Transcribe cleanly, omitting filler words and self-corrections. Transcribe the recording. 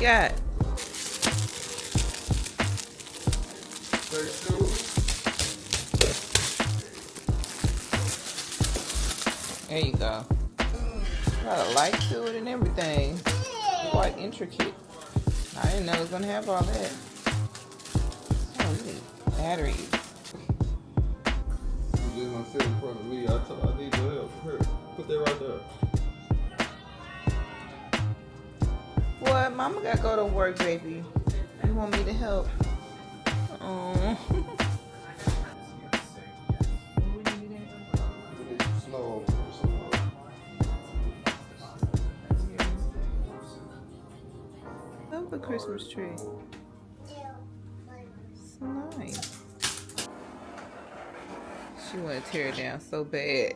got? There you go. Got a light to it and everything. Quite intricate. I didn't know it was gonna have all that. Oh, you need batteries. You just gonna sit in front of me. I need your help. Here, put that right there. What? Mama gotta go to work, baby. You want me to help? Oh. Slow. Love the Christmas tree. So nice. She want to tear it down so bad.